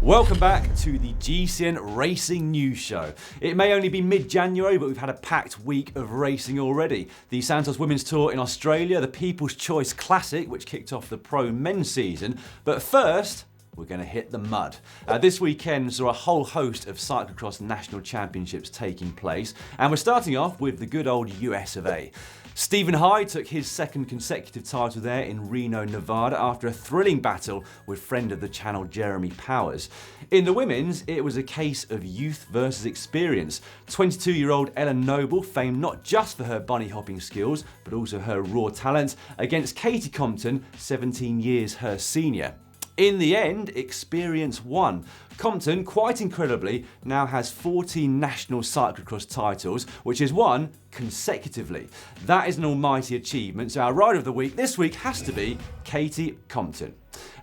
Welcome back to the GCN Racing News Show. It may only be mid-January, but we've had a packed week of racing already. The Santos Women's Tour in Australia, the People's Choice Classic, which kicked off the pro men's season. But first, we're going to hit the mud. This weekend saw a whole host of cyclocross national championships taking place, and we're starting off with the good old US of A. Stephen Hyde took his second consecutive title there in Reno, Nevada after a thrilling battle with friend of the channel Jeremy Powers. In the women's, it was a case of youth versus experience. 22-year-old Ellen Noble, famed not just for her bunny hopping skills, but also her raw talent, against Katie Compton, 17 years her senior. In the end, experience won. Compton, quite incredibly, now has 14 national cyclocross titles, which is won consecutively. That is an almighty achievement, so our rider of the week this week has to be Katie Compton.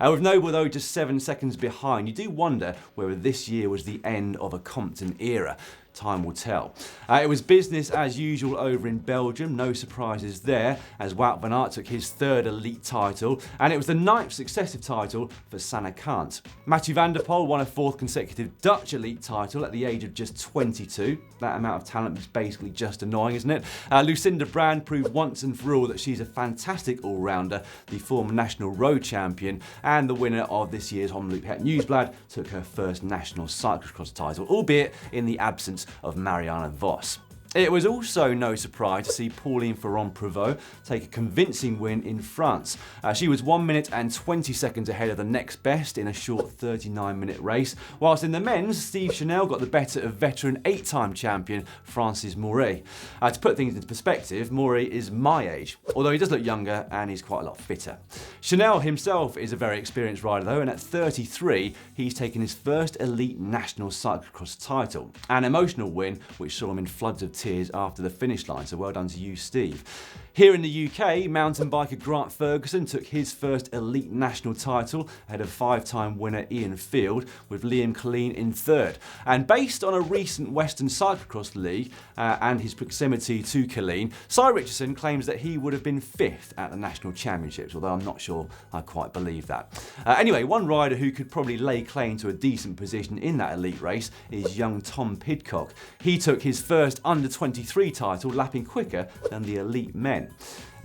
With Noble though just 7 seconds behind, you do wonder whether this year was the end of a Compton era. Time will tell. It was business as usual over in Belgium, no surprises there, as Wout van Aert took his third elite title, and it was the 9th successive title for Sanne Cant. Mathieu van der Poel won a 4th consecutive Dutch elite title at the age of just 22. That amount of talent is basically just annoying, isn't it? Lucinda Brand proved once and for all that she's a fantastic all-rounder. The former national road champion and the winner of this year's Omloop Het Nieuwsblad took her first national cyclocross title, albeit in the absence of Marianne Vos. It was also no surprise to see Pauline Ferran Provo take a convincing win in France. She was 1 minute and 20 seconds ahead of the next best in a short 39-minute race, whilst in the men's, Steve Chanel got the better of veteran 8-time champion Francis Mouret. To put things into perspective, Mouret is my age, although he does look younger and he's quite a lot fitter. Chanel himself is a very experienced rider though, and at 33, he's taken his first elite national cyclocross title. An emotional win which saw him in floods of tears after the finish line, so well done to you, Steve. Here in the UK, mountain biker Grant Ferguson took his first elite national title ahead of 5-time winner Ian Field, with Liam Colleen in third. And based on a recent Western Cyclocross League and his proximity to Colleen, Cy Richardson claims that he would have been 5th at the national championships, although I'm not sure I quite believe that. Anyway, one rider who could probably lay claim to a decent position in that elite race is young Tom Pitcock. He took his first under-23 title, lapping quicker than the elite men.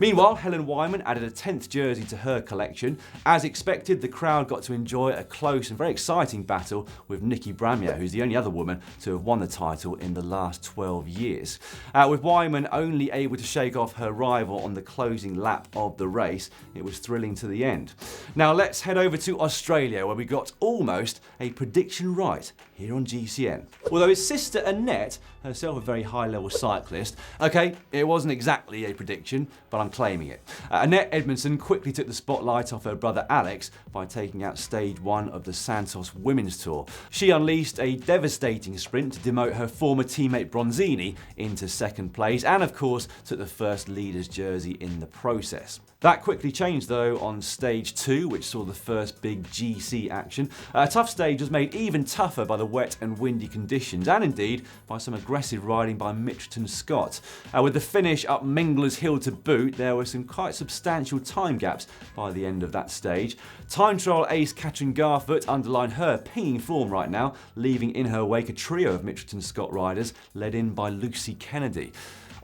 Meanwhile, Helen Wyman added a 10th jersey to her collection. As expected, the crowd got to enjoy a close and very exciting battle with Nikki Bramia, who's the only other woman to have won the title in the last 12 years. With Wyman only able to shake off her rival on the closing lap of the race, it was thrilling to the end. Now let's head over to Australia, where we got almost a prediction right here on GCN. Although his sister Annette, herself a very high-level cyclist, okay, it wasn't exactly a prediction, but I'm claiming it. Annette Edmondson quickly took the spotlight off her brother Alex by taking out stage 1 of the Santos Women's Tour. She unleashed a devastating sprint to demote her former teammate Bronzini into 2nd place, and of course took the first leader's jersey in the process. That quickly changed though on stage 2, which saw the first big GC action. A tough stage was made even tougher by the wet and windy conditions, and indeed by some aggressive riding by Mitchelton Scott. With the finish up Mingler's Hill to boot, there were some quite substantial time gaps by the end of that stage. Time trial ace Katrin Garfoot underlined her pinging form right now, leaving in her wake a trio of Mitchelton Scott riders led in by Lucy Kennedy.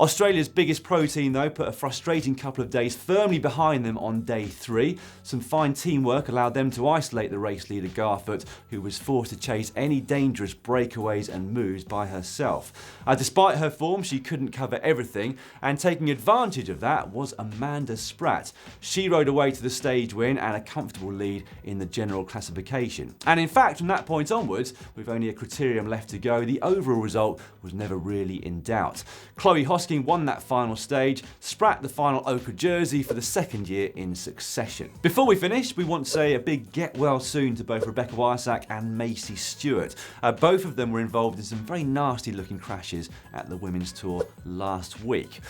Australia's biggest pro team though put a frustrating couple of days firmly behind them on day 3. Some fine teamwork allowed them to isolate the race leader Garfoot, who was forced to chase any dangerous breakaways and moves by herself. Despite her form, she couldn't cover everything, and taking advantage of that was Amanda Spratt. She rode away to the stage win and a comfortable lead in the general classification. And in fact, from that point onwards, with only a criterium left to go, the overall result was never really in doubt. Chloe Hosking won that final stage, Spratt the final ochre jersey for the 2nd year in succession. Before we finish, we want to say a big get well soon to both Rebecca Wysack and Macy Stewart. Both of them were involved in some very nasty looking crashes at the Women's Tour last week.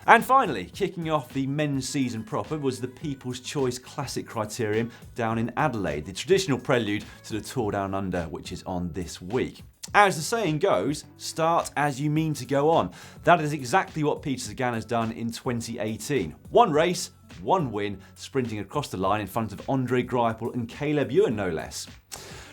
And finally, kicking off the men's season proper was the People's Choice Classic Criterium down in Adelaide, the traditional prelude to the Tour Down Under, which is on this week. As the saying goes, start as you mean to go on. That is exactly what Peter Sagan has done in 2018. One race, one win, sprinting across the line in front of Andre Greipel and Caleb Ewan, no less.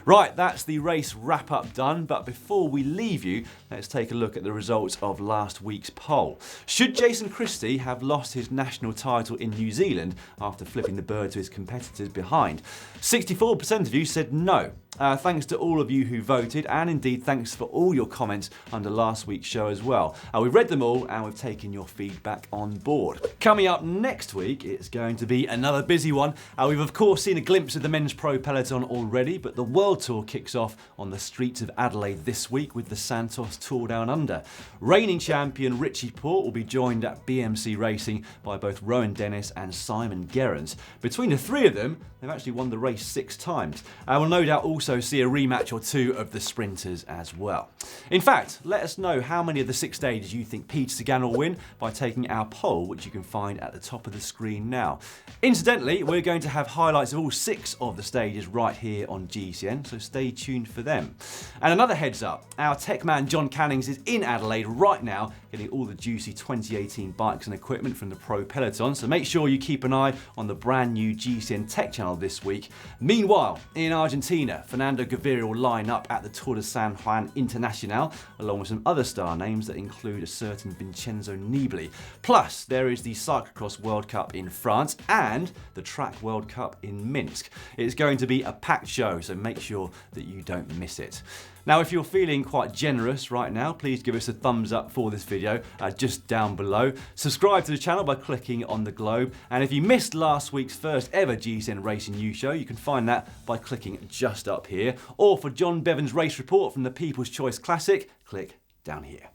Right, that's the race wrap-up done, but before we leave you, let's take a look at the results of last week's poll. Should Jason Christie have lost his national title in New Zealand after flipping the bird to his competitors behind? 64% of you said no. Thanks to all of you who voted, and indeed thanks for all your comments under last week's show as well. We've read them all and we've taken your feedback on board. Coming up next week, it's going to be another busy one. We've of course seen a glimpse of the men's pro peloton already, but the World Tour kicks off on the streets of Adelaide this week with the Santos Tour Down Under. Reigning champion Richie Porte will be joined at BMC Racing by both Rowan Dennis and Simon Gerrans. Between the three of them, they've actually won the race 6 times. We'll no doubt also see a rematch or two of the sprinters as well. In fact, let us know how many of the 6 stages you think Peter Sagan will win by taking our poll, which you can find at the top of the screen now. Incidentally, we're going to have highlights of all 6 of the stages right here on GCN, so stay tuned for them. And another heads up, our tech man John Cannings is in Adelaide right now getting all the juicy 2018 bikes and equipment from the Pro Peloton, so make sure you keep an eye on the brand new GCN Tech channel this week. Meanwhile, in Argentina, Fernando Gaviria will line up at the Tour de San Juan Internacional, along with some other star names that include a certain Vincenzo Nibali. Plus, there is the Cyclocross World Cup in France and the Track World Cup in Minsk. It's going to be a packed show, so make sure that you don't miss it. Now, if you're feeling quite generous right now, please give us a thumbs up for this video just down below. Subscribe to the channel by clicking on the globe. And if you missed last week's first ever GCN Racing News Show, you can find that by clicking just up here. Or for John Bevan's race report from the People's Choice Classic, click down here.